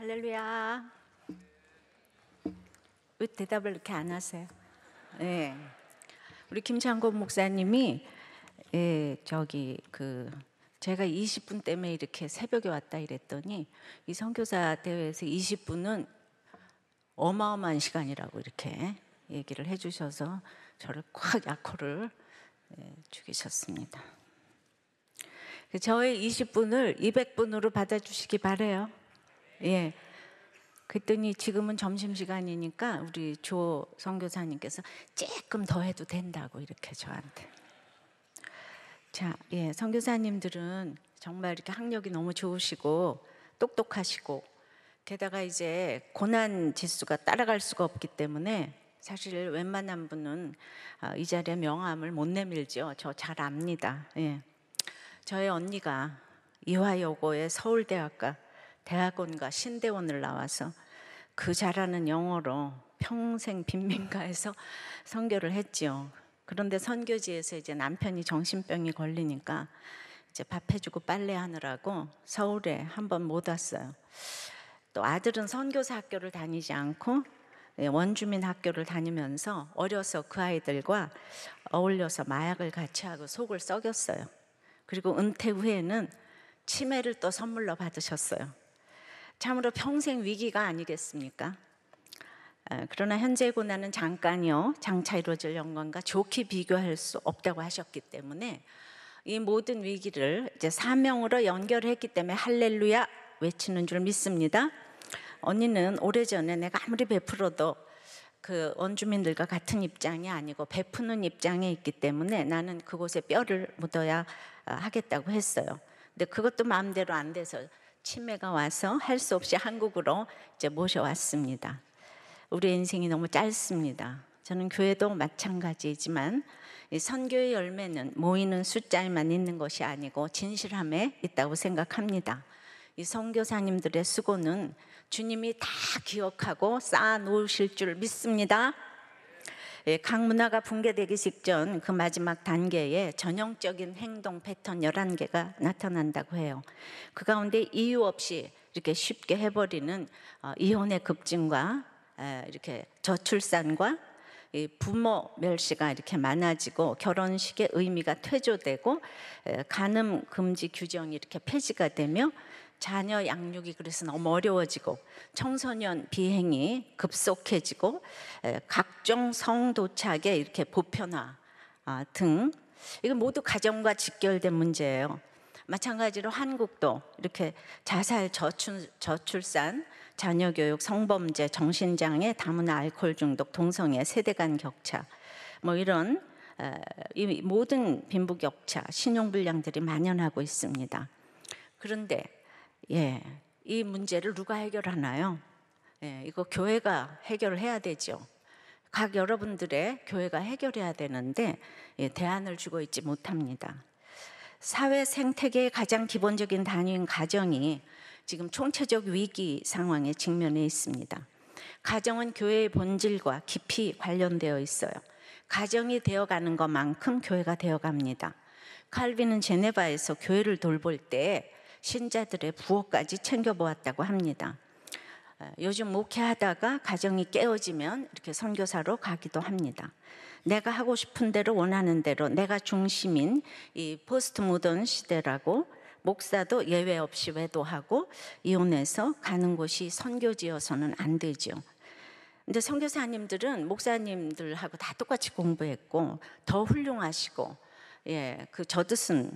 할렐루야. 왜 대답을 이렇게 안 하세요? 네. 우리 김창곤 목사님이 제가 20분 때문에 이렇게 새벽에 왔다 이랬더니 이 선교사 대회에서 20분은 어마어마한 시간이라고 이렇게 얘기를 해주셔서 저를 콱 약호를 죽이셨습니다. 저의 20분을 200분으로 받아주시기 바래요. 예. 그랬더니 지금은 점심시간이니까 우리 조 선교사님께서 조금 더 해도 된다고 이렇게 저한테. 자, 예, 선교사님들은 정말 이렇게 학력이 너무 좋으시고 똑똑하시고 게다가 이제 고난 지수가 따라갈 수가 없기 때문에 사실 웬만한 분은 이 자리에 명함을 못 내밀죠. 저 잘 압니다. 예. 저의 언니가 이화여고의 서울대학과 대학원과 신대원을 나와서 그 잘하는 영어로 평생 빈민가에서 선교를 했지요. 그런데 선교지에서 이제 남편이 정신병이 걸리니까 이제 밥 해주고 빨래하느라고 서울에 한번 못 왔어요. 또 아들은 선교사 학교를 다니지 않고 원주민 학교를 다니면서 어려서 그 아이들과 어울려서 마약을 같이 하고 속을 썩였어요. 그리고 은퇴 후에는 치매를 또 선물로 받으셨어요. 참으로 평생 위기가 아니겠습니까? 그러나 현재의 고난은 잠깐이요 장차 이루어질 영광과 좋게 비교할 수 없다고 하셨기 때문에 이 모든 위기를 이제 사명으로 연결했기 때문에 할렐루야 외치는 줄 믿습니다. 언니는 오래전에 내가 아무리 베풀어도 그 원주민들과 같은 입장이 아니고 베푸는 입장에 있기 때문에 나는 그곳에 뼈를 묻어야 하겠다고 했어요. 근데 그것도 마음대로 안 돼서 치매가 와서 할 수 없이 한국으로 이제 모셔왔습니다. 우리 인생이 너무 짧습니다. 저는 교회도 마찬가지지만 이 선교의 열매는 모이는 숫자에만 있는 것이 아니고 진실함에 있다고 생각합니다. 이 선교사님들의 수고는 주님이 다 기억하고 쌓아 놓으실 줄 믿습니다. 각 문화가 붕괴되기 직전 그 마지막 단계에 전형적인 행동 패턴 11개가 나타난다고 해요. 그 가운데 이유 없이 이렇게 쉽게 해버리는 이혼의 급증과 이렇게 저출산과 부모 멸시가 이렇게 많아지고 결혼식의 의미가 퇴조되고 간음 금지 규정이 이렇게 폐지가 되며 자녀 양육이 그래서 너무 어려워지고 청소년 비행이 급속해지고 각종 성도착의 이렇게 보편화 등 이건 모두 가정과 직결된 문제예요. 마찬가지로 한국도 이렇게 자살, 저출산, 자녀교육, 성범죄, 정신장애, 다문화 알코올 중독, 동성애, 세대 간 격차 뭐 이런 이 모든 빈부격차, 신용불량들이 만연하고 있습니다. 그런데 이 문제를 누가 해결하나요? 이거 교회가 해결을 해야 되죠. 각 여러분들의 교회가 해결해야 되는데 대안을 주고 있지 못합니다. 사회 생태계의 가장 기본적인 단위인 가정이 지금 총체적 위기 상황에 직면해 있습니다. 가정은 교회의 본질과 깊이 관련되어 있어요. 가정이 되어가는 것만큼 교회가 되어갑니다. 칼빈은 제네바에서 교회를 돌볼 때 신자들의 부엌까지 챙겨보았다고 합니다. 요즘 목회하다가 가정이 깨어지면 이렇게 선교사로 가기도 합니다. 내가 하고 싶은 대로 원하는 대로 내가 중심인 이 포스트 모던 시대라고 목사도 예외 없이 외도하고 이혼해서 가는 곳이 선교지여서는 안 되죠. 근데 선교사님들은 목사님들하고 다 똑같이 공부했고 더 훌륭하시고 그 저드슨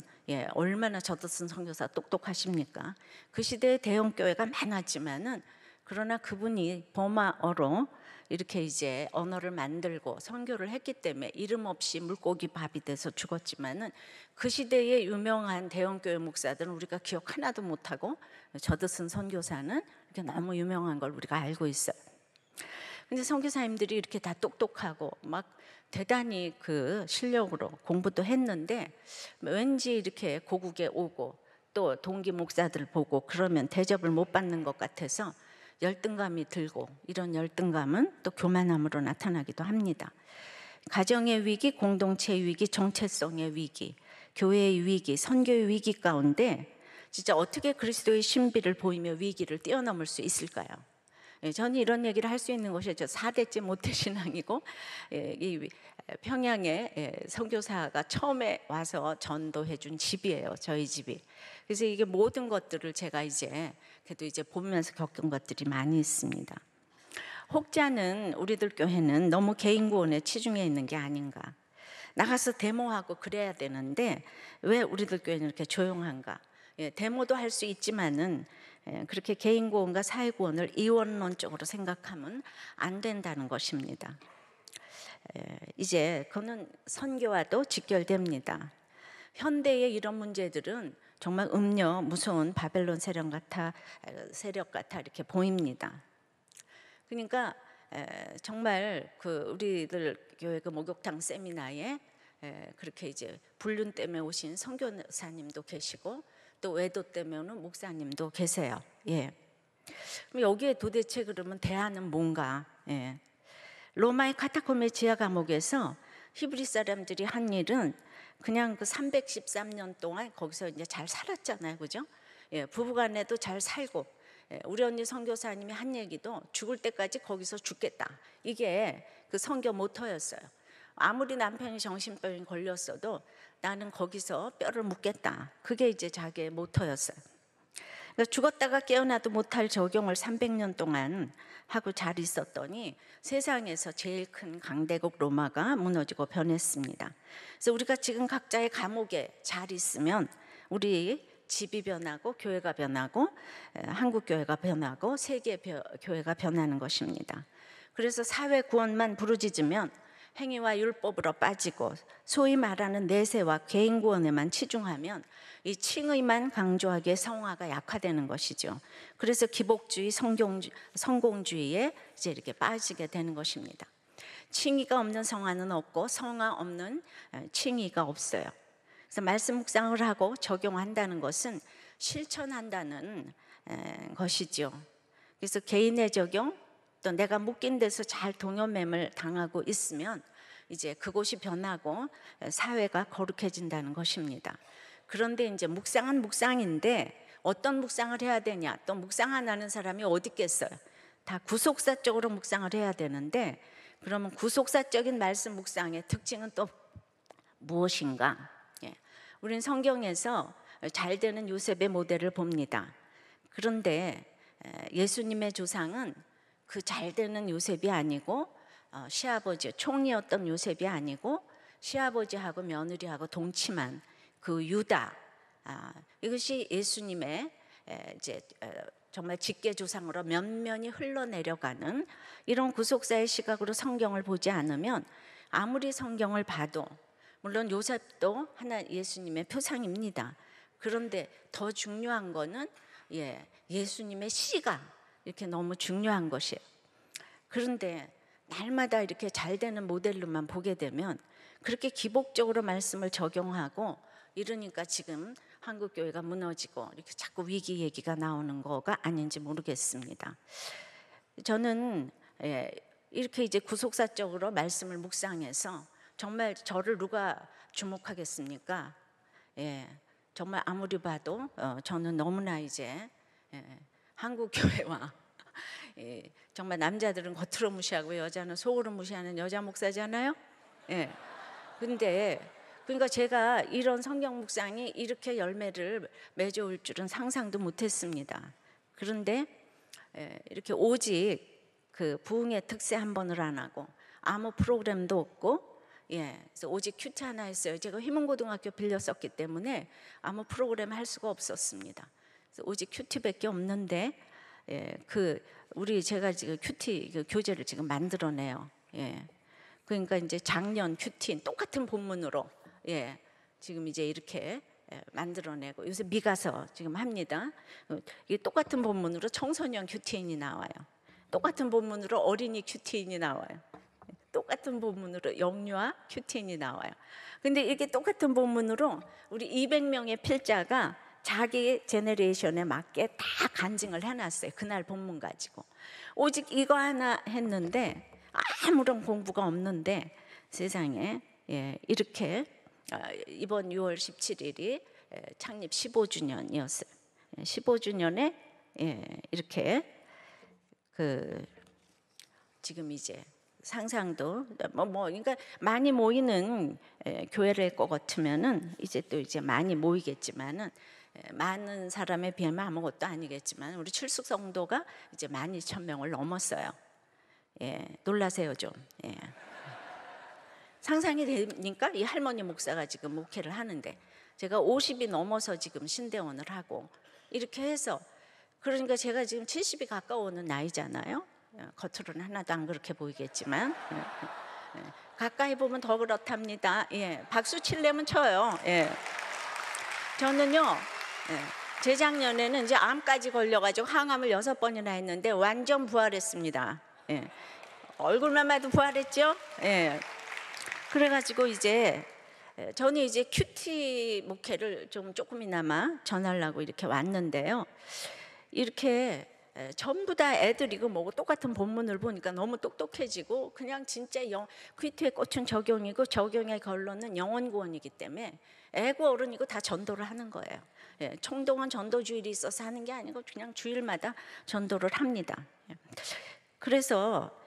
얼마나 저드슨 선교사 똑똑하십니까? 그 시대에 대형 교회가 많았지만은 그러나 그분이 버마어로 이렇게 이제 언어를 만들고 선교를 했기 때문에 이름 없이 물고기 밥이 돼서 죽었지만은 그 시대의 유명한 대형 교회 목사들은 우리가 기억 하나도 못하고 저드슨 선교사는 이렇게 너무 유명한 걸 우리가 알고 있어요. 근데 선교사님들이 이렇게 다 똑똑하고 막 대단히 그 실력으로 공부도 했는데 왠지 이렇게 고국에 오고 또 동기 목사들 보고 그러면 대접을 못 받는 것 같아서 열등감이 들고 이런 열등감은 또 교만함으로 나타나기도 합니다. 가정의 위기, 공동체의 위기, 정체성의 위기, 교회의 위기, 선교의 위기 가운데 진짜 어떻게 그리스도의 신비를 보이며 위기를 뛰어넘을 수 있을까요? 저는 이런 얘기를 할 수 있는 곳이 4대째 모태신앙이고, 이 평양에 선교사가 처음에 와서 전도해 준 집이에요, 저희 집이. 그래서 이게 모든 것들을 제가 이제 그래도 이제 보면서 겪은 것들이 많이 있습니다. 혹자는 우리들 교회는 너무 개인 구원에 치중해 있는 게 아닌가, 나가서 데모하고 그래야 되는데 왜 우리들 교회는 이렇게 조용한가. 데모도 할 수 있지만은 그렇게 개인 구원과 사회 구원을 이원론적으로 생각하면 안 된다는 것입니다. 이제 그거는 선교와도 직결됩니다. 현대의 이런 문제들은 정말 무서운 바벨론 세력 같아 이렇게 보입니다. 그러니까 정말 그 우리들 교회 그 목욕탕 세미나에 그렇게 이제 불륜 때문에 오신 선교사님도 계시고 또 외도 때문에 오는 목사님도 계세요. 그럼 여기에 도대체 그러면 대안은 뭔가? 로마의 카타콤의 지하 감옥에서 히브리 사람들이 한 일은 그냥 그 313년 동안 거기서 이제 잘 살았잖아요, 그죠? 부부간에도 잘 살고, 우리 언니 선교사님이 한 얘기도 죽을 때까지 거기서 죽겠다, 이게 그 선교 모토였어요. 아무리 남편이 정신병이 걸렸어도 나는 거기서 뼈를 묻겠다, 그게 이제 자기의 모토였어요. 그러니까 죽었다가 깨어나도 못할 적용을 300년 동안 하고 잘 있었더니 세상에서 제일 큰 강대국 로마가 무너지고 변했습니다. 그래서 우리가 지금 각자의 감옥에 잘 있으면 우리 집이 변하고 교회가 변하고 한국 교회가 변하고 세계 교회가 변하는 것입니다. 그래서 사회 구원만 부르짖으면 행위와 율법으로 빠지고 소위 말하는 내세와 개인 구원에만 치중하면 이 칭의만 강조하기에 성화가 약화되는 것이죠. 그래서 기복주의, 성공주의에 이제 이렇게 빠지게 되는 것입니다. 칭의가 없는 성화는 없고 성화 없는 칭의가 없어요. 그래서 말씀 묵상을 하고 적용한다는 것은 실천한다는 것이죠. 그래서 개인의 적용, 또 내가 묶인 데서 잘 동요매물 당하고 있으면 이제 그곳이 변하고 사회가 거룩해진다는 것입니다. 그런데 이제 묵상은 묵상인데 어떤 묵상을 해야 되냐, 또 묵상 안 하는 사람이 어디 있겠어요. 다 구속사적으로 묵상을 해야 되는데, 그러면 구속사적인 말씀 묵상의 특징은 또 무엇인가? 우리는 성경에서 잘 되는 요셉의 모델을 봅니다. 그런데 예수님의 조상은 그 잘 되는 요셉이 아니고 시아버지, 총리였던 요셉이 아니고 시아버지하고 며느리하고 동침한 그 유다, 이것이 예수님의 이제 정말 직계조상으로 면면이 흘러내려가는 이런 구속사의 시각으로 성경을 보지 않으면 아무리 성경을 봐도, 물론 요셉도 하나 예수님의 표상입니다. 그런데 더 중요한 거는 예수님의 시가 이렇게 너무 중요한 것이에요. 그런데 날마다 이렇게 잘 되는 모델로만 보게 되면 그렇게 기복적으로 말씀을 적용하고 이러니까 지금 한국교회가 무너지고 이렇게 자꾸 위기 얘기가 나오는 거가 아닌지 모르겠습니다. 저는 이렇게 이제 구속사적으로 말씀을 묵상해서 정말 저를 누가 주목하겠습니까? 정말 아무리 봐도 저는 너무나 이제 한국 교회와 정말 남자들은 겉으로 무시하고 여자는 속으로 무시하는 여자 목사잖아요. 근데 그러니까 제가 이런 성경 묵상이 이렇게 열매를 맺어올 줄은 상상도 못했습니다. 그런데 이렇게 오직 그 부흥의 특세 한 번을 안 하고 아무 프로그램도 없고, 그래서 오직 큐티 하나 했어요. 제가 희문고등학교 빌려 썼기 때문에 아무 프로그램 할 수가 없었습니다. 그래서 오직 큐티밖에 없는데, 제가 지금 큐티 그 교재를 지금 만들어내요. 그러니까 이제 작년 큐티 똑같은 본문으로 지금 이제 이렇게 만들어내고 요새 미가서 지금 합니다. 이게 똑같은 본문으로 청소년 큐티인이 나와요. 똑같은 본문으로 어린이 큐티인이 나와요. 똑같은 본문으로 영유아 큐티인이 나와요. 근데 이게 똑같은 본문으로 우리 200명의 필자가 자기 제너레이션에 맞게 다 간증을 해놨어요. 그날 본문 가지고. 오직 이거 하나 했는데 아무런 공부가 없는데 세상에 이렇게 이번 6월 17일이 창립 15주년이었어요. 15주년에 이렇게 지금 이제 상상도 그러니까 많이 모이는 교회를 것 같으면은 이제 또 이제 많이 모이겠지만은 많은 사람에 비하면 아무것도 아니겠지만 우리 출석 성도가 이제 12,000명을 넘었어요. 놀라세요 좀. 상상이 되니까 이 할머니 목사가 지금 목회를 하는데 제가 50이 넘어서 지금 신대원을 하고 이렇게 해서 그러니까 제가 지금 70이 가까워오는 나이잖아요. 겉으로는 하나도 안 그렇게 보이겠지만 가까이 보면 더 그렇답니다. 박수 칠려면 쳐요. 저는요 재작년에는 이제 암까지 걸려가지고 항암을 6번이나 했는데 완전 부활했습니다. 얼굴만 봐도 부활했죠. 그래가지고 이제 저는 이제 큐티 목회를 조금이나마 전하려고 이렇게 왔는데요. 이렇게 전부 다 애들이고 뭐고 똑같은 본문을 보니까 너무 똑똑해지고 그냥 진짜 큐티의 꽃은 적용이고 적용의 결론은 영혼 구원이기 때문에 애고 어른이고 다 전도를 하는 거예요. 총동원 전도 주일이 있어서 하는 게 아니고 그냥 주일마다 전도를 합니다. 그래서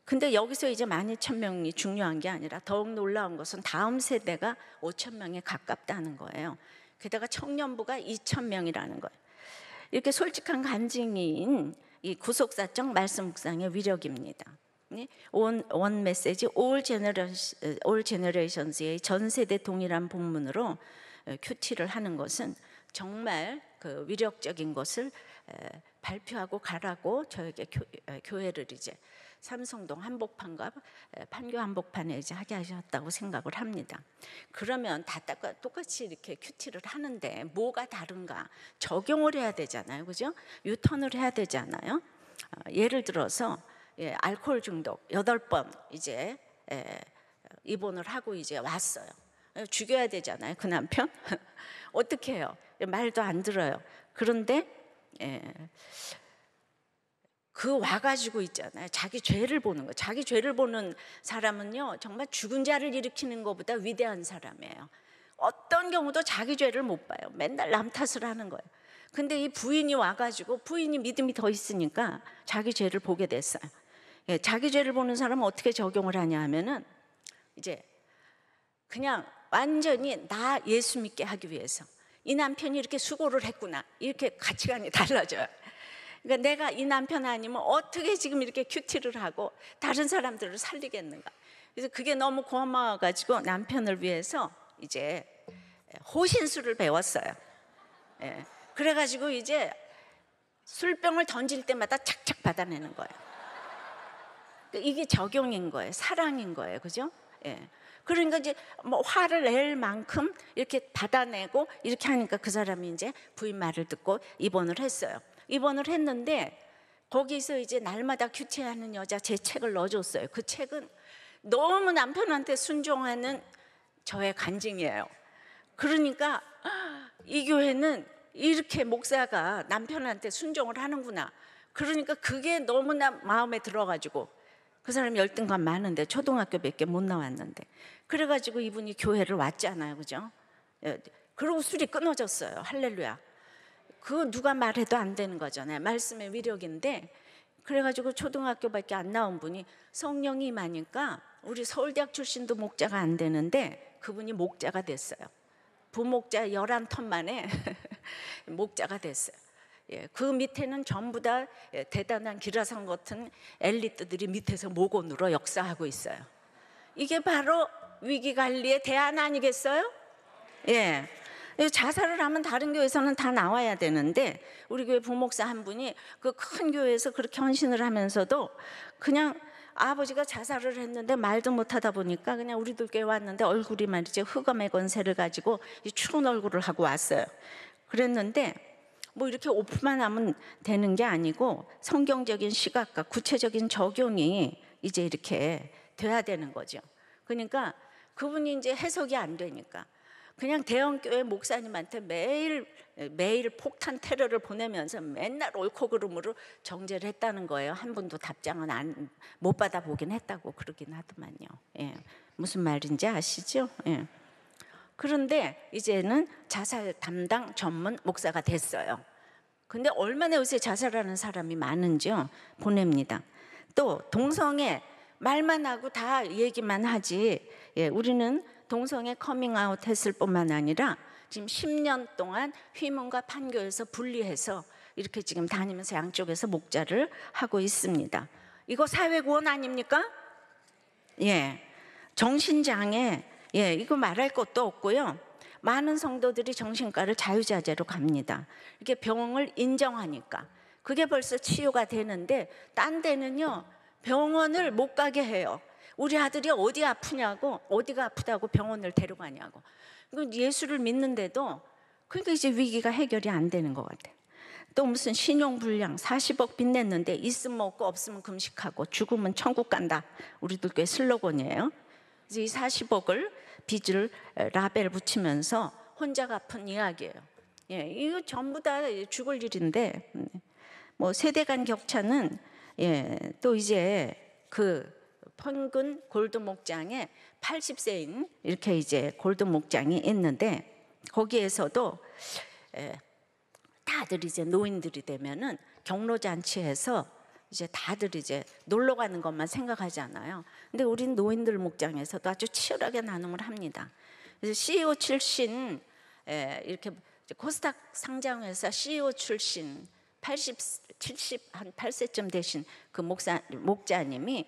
근데 여기서 이제 12,000명이 중요한 게 아니라 더욱 놀라운 것은 다음 세대가 5,000명에 가깝다는 거예요. 게다가 청년부가 2,000명이라는 거예요. 이렇게 솔직한 간증인 이 구속사적 말씀 묵상의 위력입니다. 원 메시지 올 제너레이션스의 전 세대 동일한 본문으로 큐티를 하는 것은 정말 그 위력적인 것을 발표하고 가라고 저에게 교회를 이제 삼성동 한복판과 판교 한복판에 이제 하게 하셨다고 생각을 합니다. 그러면 다 똑같이 이렇게 큐티를 하는데 뭐가 다른가? 적용을 해야 되잖아요, 그죠? 유턴을 해야 되잖아요. 예를 들어서 알코올 중독 8번 이제 입원을 하고 이제 왔어요. 죽여야 되잖아요, 그 남편. 어떻게 해요? 말도 안 들어요. 그런데 그 와가지고 있잖아요. 자기 죄를 보는 거예요. 자기 죄를 보는 사람은요 정말 죽은 자를 일으키는 것보다 위대한 사람이에요. 어떤 경우도 자기 죄를 못 봐요. 맨날 남 탓을 하는 거예요. 근데 이 부인이 와가지고 부인이 믿음이 더 있으니까 자기 죄를 보게 됐어요. 자기 죄를 보는 사람은 어떻게 적용을 하냐 하면은 이제 그냥 완전히 나 예수 믿게 하기 위해서 이 남편이 이렇게 수고를 했구나, 이렇게 가치관이 달라져요. 그러니까 내가 이 남편 아니면 어떻게 지금 이렇게 큐티를 하고 다른 사람들을 살리겠는가. 그래서 그게 너무 고마워가지고 남편을 위해서 이제 호신술을 배웠어요. 그래가지고 이제 술병을 던질 때마다 착착 받아내는 거예요. 이게 적용인 거예요. 사랑인 거예요, 그죠? 그러니까 이제 뭐 화를 낼 만큼 이렇게 받아내고 이렇게 하니까 그 사람이 이제 부인 말을 듣고 입원을 했어요. 입원을 했는데 거기서 이제 날마다 큐티하는 여자 제 책을 넣어줬어요. 그 책은 너무 남편한테 순종하는 저의 간증이에요. 그러니까 이 교회는 이렇게 목사가 남편한테 순종을 하는구나. 그러니까 그게 너무나 마음에 들어가지고 그 사람이 열등감 많은데 초등학교밖에 못 나왔는데 그래가지고 이분이 교회를 왔잖아요, 그죠? 그러고 술이 끊어졌어요. 할렐루야. 그거 누가 말해도 안 되는 거잖아요. 말씀의 위력인데 그래가지고 초등학교밖에 안 나온 분이 성령이 임하니까 우리 서울대학 출신도 목자가 안 되는데 그분이 목자가 됐어요. 부목자 11턴 만에 목자가 됐어요. 그 밑에는 전부 다 대단한 기라성 같은 엘리트들이 밑에서 목원으로 역사하고 있어요. 이게 바로 위기관리의 대안 아니겠어요? 자살을 하면 다른 교회에서는 다 나와야 되는데 우리 교회 부목사 한 분이 그 큰 교회에서 그렇게 헌신을 하면서도 그냥 아버지가 자살을 했는데 말도 못하다 보니까 그냥 우리들 교회 왔는데 얼굴이 말이죠 흑암의 권세를 가지고 이 추운 얼굴을 하고 왔어요. 그랬는데 뭐 이렇게 오프만 하면 되는 게 아니고 성경적인 시각과 구체적인 적용이 이제 이렇게 돼야 되는 거죠. 그러니까 그분이 이제 해석이 안 되니까 그냥 대형교회 목사님한테 매일 폭탄 테러를 보내면서 맨날 옳고 그름으로 정죄를 했다는 거예요. 한 분도 답장은 못 받아보긴 했다고 그러긴 하더만요. 무슨 말인지 아시죠? 그런데 이제는 자살 담당 전문 목사가 됐어요. 근데 얼마나 요새 자살하는 사람이 많은지요. 보냅니다. 또 동성애 말만 하고 다 얘기만 하지, 우리는 동성애 커밍아웃 했을 뿐만 아니라 지금 10년 동안 휘문과 판교에서 분리해서 이렇게 지금 다니면서 양쪽에서 목자를 하고 있습니다. 이거 사회구원 아닙니까? 정신장애, 이거 말할 것도 없고요. 많은 성도들이 정신과를 자유자재로 갑니다. 이렇게 병을 인정하니까. 그게 벌써 치유가 되는데 딴 데는요, 병원을 못 가게 해요. 우리 아들이 어디 아프냐고, 어디가 아프다고 병원을 데려가냐고. 예수를 믿는데도 그러니까 이제 위기가 해결이 안 되는 것 같아요. 또 무슨 신용불량 40억 빚냈는데 있으면 먹고 없으면 금식하고 죽으면 천국 간다. 우리들 교회 슬로건이에요. 그래서 이 40억을 빚을 라벨 붙이면서 혼자 갚은 이야기예요. 이거 전부 다 죽을 일인데, 뭐 세대 간 격차는 또 이제 그 평균 골드 목장에 80세인 이렇게 이제 골드 목장이 있는데, 거기에서도 다들 이제 노인들이 되면은 경로잔치에서 이제 다들 이제 놀러 가는 것만 생각하잖아요. 근데 우린 노인들 목장에서도 아주 치열하게 나눔을 합니다. 그래서 CEO 출신, 이렇게 코스닥 상장회사 CEO 출신 80, 70, 한 8세쯤 되신 그 목자님이,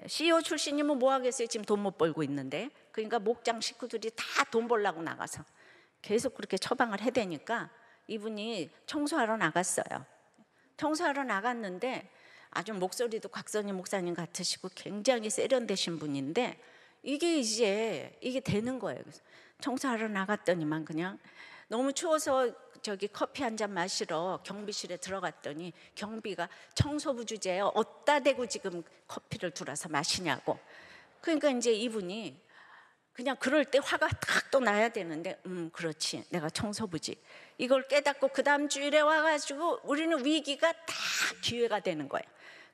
CEO 출신이면 뭐 하겠어요? 지금 돈 못 벌고 있는데. 그러니까 목장 식구들이 다 돈 벌려고 나가서 계속 그렇게 처방을 해대니까 이분이 청소하러 나갔어요. 청소하러 나갔는데 아주 목소리도 곽선희 목사님 같으시고 굉장히 세련되신 분인데 이게 되는 거예요. 그래서 청소하러 나갔더니만 그냥 너무 추워서 저기 커피 한 잔 마시러 경비실에 들어갔더니 경비가 청소부 주제에 어디다 대고 지금 커피를 들어서 마시냐고. 그러니까 이제 이분이 그냥 그럴 때 화가 탁 또 나야 되는데, 그렇지, 내가 청소부지. 이걸 깨닫고 그 다음 주일에 와가지고 우리는 위기가 다 기회가 되는 거예요.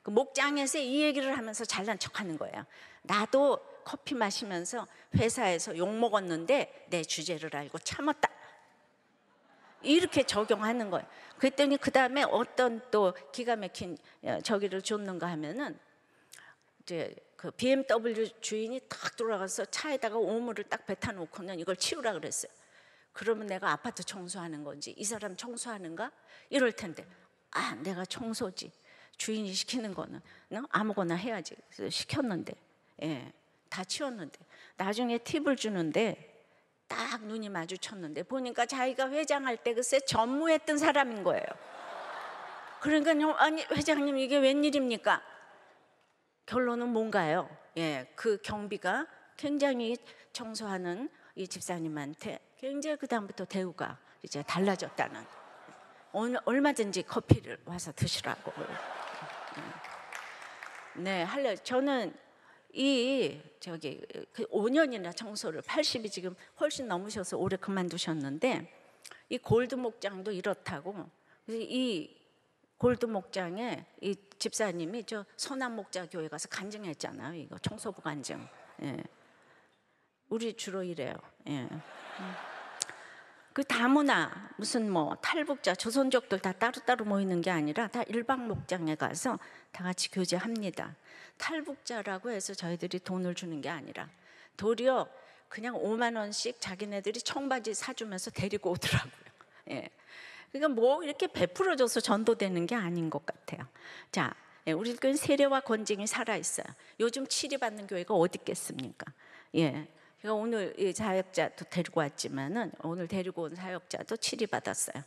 그 목장에서 이 얘기를 하면서 잘난 척하는 거예요. 나도 커피 마시면서 회사에서 욕 먹었는데 내 주제를 알고 참았다. 이렇게 적용하는 거예요. 그랬더니 그 다음에 어떤 또 기가 막힌 저기를 줬는가 하면은 이제 그 BMW 주인이 딱 돌아가서 차에다가 오물을 딱 뱉어 놓고는 이걸 치우라 그랬어요. 그러면 내가 아파트 청소하는 건지 이 사람 청소하는가? 이럴 텐데, 내가 청소지. 주인이 시키는 거는 아무거나 해야지. 그래서 시켰는데, 다 치웠는데 나중에 팁을 주는데 딱 눈이 마주쳤는데 보니까 자기가 회장할 때 글쎄 전무했던 사람인 거예요. 그러니까 아니 회장님 이게 웬일입니까? 결론은 뭔가요? 그 경비가 굉장히 청소하는 이 집사님한테 굉장히 그 다음부터 대우가 이제 달라졌다는. 얼마든지 커피를 와서 드시라고. 저는 그 5년이나 청소를 80이 지금 훨씬 넘으셔서 올해 그만두셨는데 이 골드 목장도 이렇다고. 그래서 이 골드 목장에 이 집사님이 저 서남 목자 교회 가서 간증했잖아요. 이거 청소부 간증. 우리 주로 이래요. 그 다문화 무슨 뭐 탈북자 조선족들 다 따로따로 모이는 게 아니라 다 일반 목장에 가서 다 같이 교제합니다. 탈북자라고 해서 저희들이 돈을 주는 게 아니라 도리어 그냥 5만 원씩 자기네들이 청바지 사주면서 데리고 오더라고요. 그러니까 뭐 이렇게 베풀어줘서 전도되는 게 아닌 것 같아요. 자, 우리 교회는 세례와 권징이 살아있어요. 요즘 치리받는 교회가 어디 있겠습니까? 제가 오늘 이 사역자도 데리고 왔지만은 오늘 데리고 온 사역자도 치리받았어요.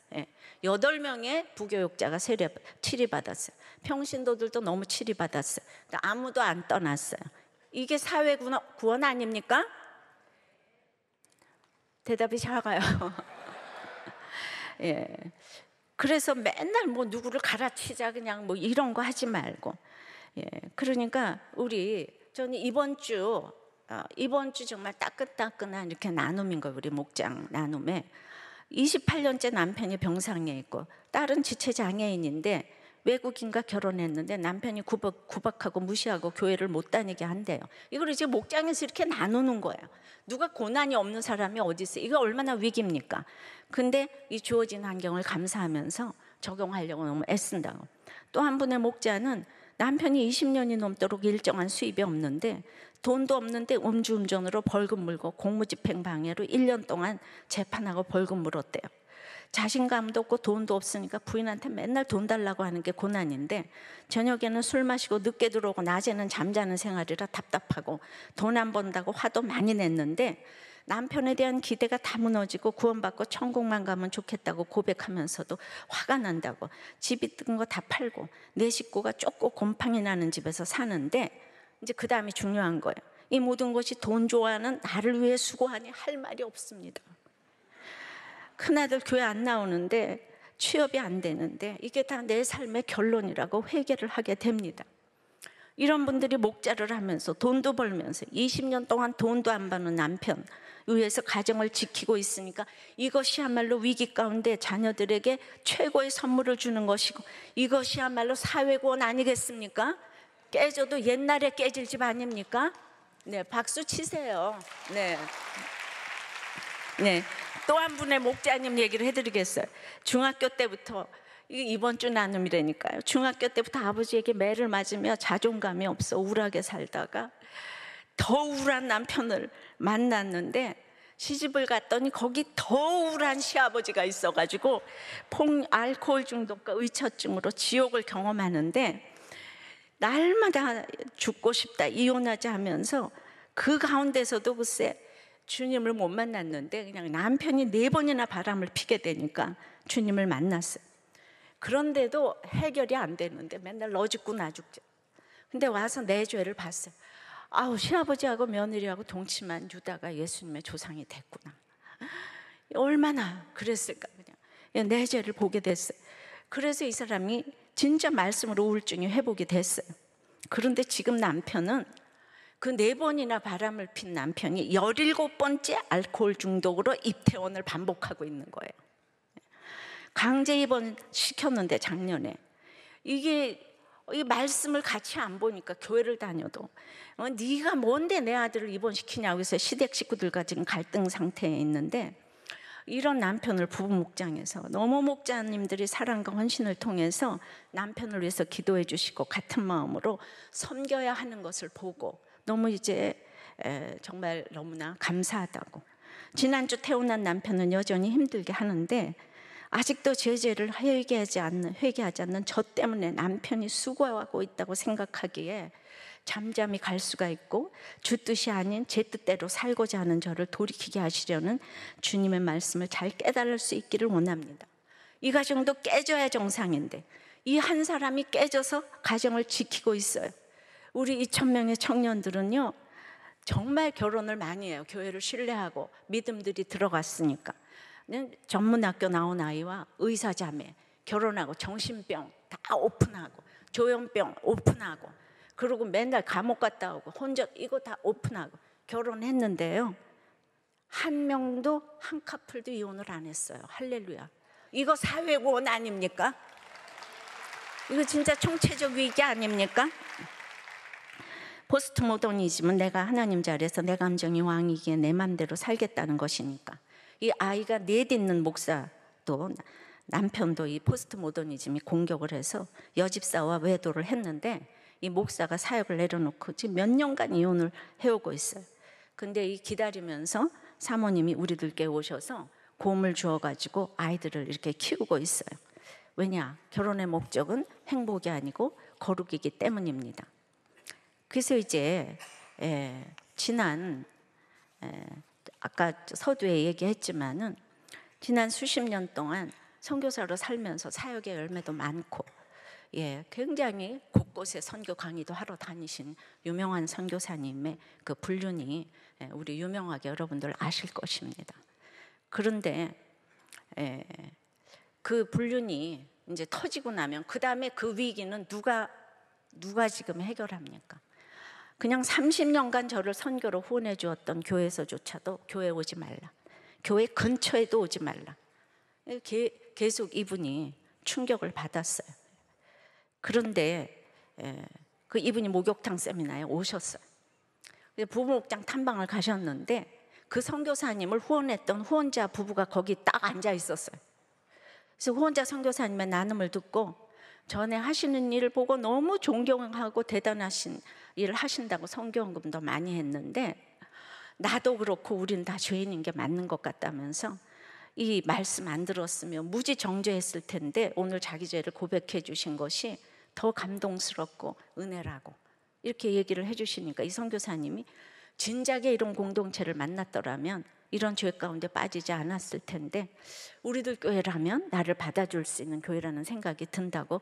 8명의 부교육자가 치리받았어요. 평신도들도 너무 치리받았어요. 아무도 안 떠났어요. 이게 사회 구원 아닙니까? 대답이 작아요. 그래서 맨날 뭐 누구를 갈아치자 그냥 뭐 이런 거 하지 말고. 그러니까 저는 이번 주 정말 따끈따끈한 이렇게 나눔인 거예요. 우리 목장 나눔에 28년째 남편이 병상에 있고 딸은 지체 장애인인데 외국인과 결혼했는데 남편이 구박하고 무시하고 교회를 못 다니게 한대요. 이걸 이제 목장에서 이렇게 나누는 거예요. 누가 고난이 없는 사람이 어디 있어요? 이거 얼마나 위기입니까? 근데 이 주어진 환경을 감사하면서 적용하려고 너무 애쓴다고. 또 한 분의 목자는 남편이 20년이 넘도록 일정한 수입이 없는데 돈도 없는데 음주운전으로 벌금 물고 공무집행 방해로 1년 동안 재판하고 벌금 물었대요. 자신감도 없고 돈도 없으니까 부인한테 맨날 돈 달라고 하는 게 고난인데 저녁에는 술 마시고 늦게 들어오고 낮에는 잠자는 생활이라 답답하고 돈 안 번다고 화도 많이 냈는데 남편에 대한 기대가 다 무너지고 구원받고 천국만 가면 좋겠다고 고백하면서도 화가 난다고 집이 뜬 거 다 팔고 내 식구가 쫓고 곰팡이 나는 집에서 사는데 이제 그 다음이 중요한 거예요. 이 모든 것이 돈 좋아하는 나를 위해 수고하니 할 말이 없습니다. 큰아들 교회 안 나오는데 취업이 안 되는데 이게 다 내 삶의 결론이라고 회개를 하게 됩니다. 이런 분들이 목자를 하면서 돈도 벌면서 20년 동안 돈도 안 받는 남편 위해서 가정을 지키고 있으니까 이것이야말로 위기 가운데 자녀들에게 최고의 선물을 주는 것이고 이것이야말로 사회구원 아니겠습니까? 깨져도 옛날에 깨질 집 아닙니까? 네, 박수 치세요. 네. 네. 또 한 분의 목자님 얘기를 해드리겠어요. 중학교 때부터, 이번 주 나눔이라니까요. 중학교 때부터 아버지에게 매를 맞으며 자존감이 없어 우울하게 살다가 더 우울한 남편을 만났는데 시집을 갔더니 거기 더 우울한 시아버지가 있어가지고 알코올 중독과 의처증으로 지옥을 경험하는데 날마다 죽고 싶다, 이혼하자 하면서 그 가운데서도 글쎄 주님을 못 만났는데 그냥 남편이 4번이나 바람을 피게 되니까 주님을 만났어요. 그런데도 해결이 안 되는데 맨날 너 죽고 나 죽자. 근데 와서 내 죄를 봤어요. 아우, 시아버지하고 며느리하고 동침한 유다가 예수님의 조상이 됐구나. 얼마나 그랬을까. 그냥 내 죄를 보게 됐어요. 그래서 이 사람이 진짜 말씀으로 우울증이 회복이 됐어요. 그런데 지금 남편은 그 4번이나 바람을 핀 남편이 17번째 알코올 중독으로 입퇴원을 반복하고 있는 거예요. 강제 입원 시켰는데 작년에 이 말씀을 같이 안 보니까 교회를 다녀도 네가 뭔데 내 아들을 입원시키냐고 해서 시댁 식구들과 지금 갈등 상태에 있는데 이런 남편을 부부 목장에서 너무 목자님들이 사랑과 헌신을 통해서 남편을 위해서 기도해 주시고 같은 마음으로 섬겨야 하는 것을 보고 너무 이제 정말 너무나 감사하다고. 지난주 태어난 남편은 여전히 힘들게 하는데 아직도 제 죄를 회개하지 않는 저 때문에 남편이 수고하고 있다고 생각하기에 잠잠히 갈 수가 있고 주 뜻이 아닌 제 뜻대로 살고자 하는 저를 돌이키게 하시려는 주님의 말씀을 잘 깨달을 수 있기를 원합니다. 이 가정도 깨져야 정상인데 이 한 사람이 깨져서 가정을 지키고 있어요. 우리 2,000명의 청년들은요 정말 결혼을 많이 해요. 교회를 신뢰하고 믿음들이 들어갔으니까. 전문학교 나온 아이와 의사자매 결혼하고 정신병 다 오픈하고 조현병 오픈하고 그리고 맨날 감옥 갔다 오고 혼자 이거 다 오픈하고 결혼했는데요 한 명도 한 커플도 이혼을 안 했어요. 할렐루야. 이거 사회구원 아닙니까? 이거 진짜 총체적 위기 아닙니까? 포스트 모더니즘은 내가 하나님 자리에서 내 감정이 왕이기에 내 맘대로 살겠다는 것이니까 이 아이가 내딛는 목사도 남편도 이 포스트 모더니즘이 공격을 해서 여집사와 외도를 했는데 이 목사가 사역을 내려놓고 지금 몇 년간 이혼을 해오고 있어요. 근데 이 기다리면서 사모님이 우리들께 오셔서 곰을 주어가지고 아이들을 이렇게 키우고 있어요. 왜냐? 결혼의 목적은 행복이 아니고 거룩이기 때문입니다. 그래서 이제 지난 아까 서두에 얘기했지만은 지난 수십 년 동안 선교사로 살면서 사역의 열매도 많고 굉장히 곳곳에 선교 강의도 하러 다니신 유명한 선교사님의 그 불륜이 우리 유명하게 여러분들 아실 것입니다. 그런데 그 불륜이 이제 터지고 나면 그 다음에 그 위기는 누가 지금 해결합니까? 그냥 30년간 저를 선교로 후원해 주었던 교회에서조차도 교회 오지 말라. 교회 근처에도 오지 말라. 계속 이분이 충격을 받았어요. 그런데 그 이분이 목욕탕 세미나에 오셨어요. 부부목장 탐방을 가셨는데 그 선교사님을 후원했던 후원자 부부가 거기 딱 앉아 있었어요. 그래서 후원자 선교사님의 나눔을 듣고 전에 하시는 일을 보고 너무 존경하고 대단하신 일을 하신다고 선교헌금도 많이 했는데, 나도 그렇고 우린 다 죄인인 게 맞는 것 같다면서 이 말씀 안 들었으면 무지 정죄했을 텐데 오늘 자기 죄를 고백해 주신 것이 더 감동스럽고 은혜라고 이렇게 얘기를 해주시니까 이 선교사님이 진작에 이런 공동체를 만났더라면 이런 죄 가운데 빠지지 않았을 텐데 우리들 교회라면 나를 받아줄 수 있는 교회라는 생각이 든다고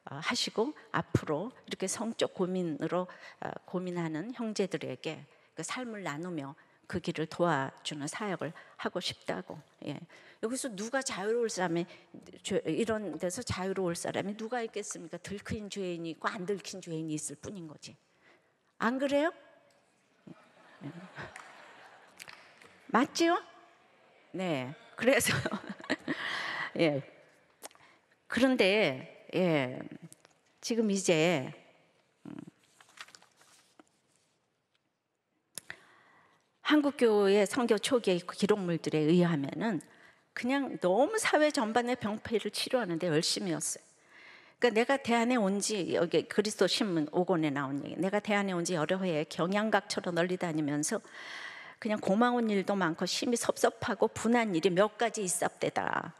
하시고, 앞으로 이렇게 성적 고민으로 고민하는 형제들에게 그 삶을 나누며 그 길을 도와주는 사역을 하고 싶다고. 여기서 누가 자유로울 사람이, 이런 데서 자유로울 사람이 누가 있겠습니까? 들킨 죄인이 있고 안 들킨 죄인이 있을 뿐인 거지. 안 그래요? 맞지요? 네. 그래서 그런데 지금 이제 한국교회 선교 초기의 기록물들에 의하면은 그냥 너무 사회 전반의 병폐를 치료하는데 열심이었어요. 그러니까 내가 대안에 온 지, 여기 그리스도 신문 5권에 나온 얘기, 내가 대안에 온 지 여러 해 경양각처럼 널리 다니면서 그냥 고마운 일도 많고 심히 섭섭하고 분한 일이 몇 가지 있었대다.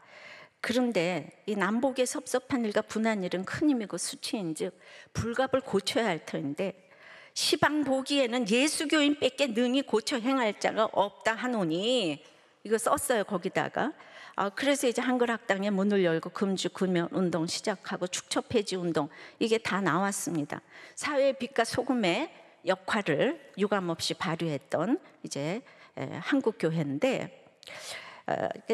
그런데 이 남북의 섭섭한 일과 분한 일은 큰 힘이고 수치인즉 불갑을 고쳐야 할 터인데 시방 보기에는 예수교인 뺏게 능히 고쳐 행할 자가 없다 하노니, 이거 썼어요 거기다가. 그래서 이제 한글학당에 문을 열고 금주 금연 운동 시작하고 축처 폐지 운동, 이게 다 나왔습니다. 사회의 빛과 소금의 역할을 유감없이 발휘했던 이제 한국 교회인데,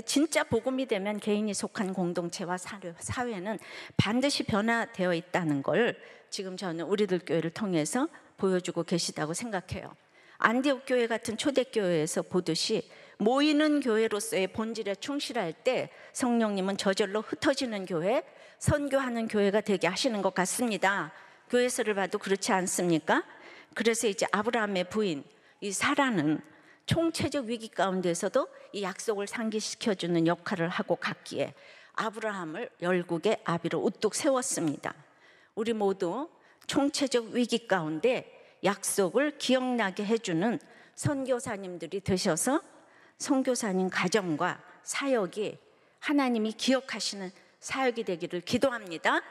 진짜 복음이 되면 개인이 속한 공동체와 사회는 반드시 변화되어 있다는 걸 지금 저는 우리들 교회를 통해서 보여주고 계시다고 생각해요. 안디옥 교회 같은 초대교회에서 보듯이 모이는 교회로서의 본질에 충실할 때 성령님은 저절로 흩어지는 교회, 선교하는 교회가 되게 하시는 것 같습니다. 교회서를 봐도 그렇지 않습니까? 그래서 이제 아브라함의 부인 이 사라는 총체적 위기 가운데서도 이 약속을 상기시켜주는 역할을 하고 갔기에 아브라함을 열국의 아비로 우뚝 세웠습니다. 우리 모두 총체적 위기 가운데 약속을 기억나게 해주는 선교사님들이 되셔서 선교사님 가정과 사역이 하나님이 기억하시는 사역이 되기를 기도합니다.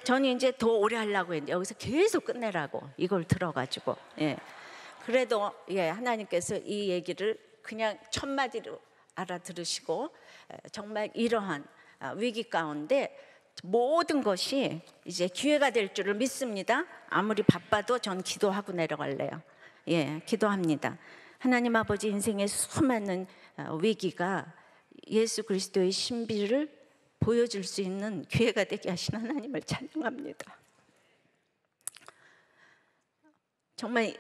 저는 이제 더 오래 하려고 했는데 여기서 계속 끝내라고 이걸 들어가지고, 그래도 하나님께서 이 얘기를 그냥 첫 마디로 알아들으시고 정말 이러한 위기 가운데 모든 것이 이제 기회가 될 줄을 믿습니다. 아무리 바빠도 전 기도하고 내려갈래요. 기도합니다. 하나님 아버지, 인생의 수많은 위기가 예수 그리스도의 신비를 보여줄 수 있는 기회가 되게 하신 하나님을 찬양합니다. 정말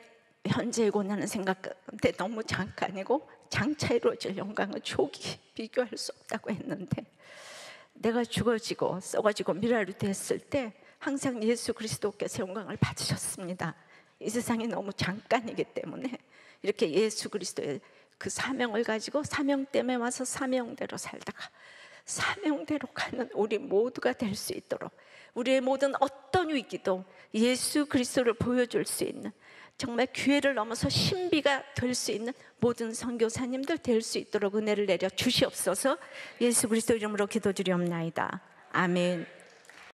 현재의 고난은 생각하는데 너무 잠깐이고 장차 이루어질 영광은 초기 비교할 수 없다고 했는데, 내가 죽어지고 썩어지고 미랄이 됐을 때 항상 예수 그리스도께서 영광을 받으셨습니다. 이 세상이 너무 잠깐이기 때문에 이렇게 예수 그리스도의 그 사명을 가지고 사명 때문에 와서 사명대로 살다가 사명대로 가는 우리 모두가 될 수 있도록, 우리의 모든 어떤 위기도 예수 그리스도를 보여줄 수 있는, 정말 기회를 넘어서 신비가 될 수 있는 모든 선교사님들 될 수 있도록 은혜를 내려 주시옵소서. 예수 그리스도 이름으로 기도드리옵나이다. 아멘.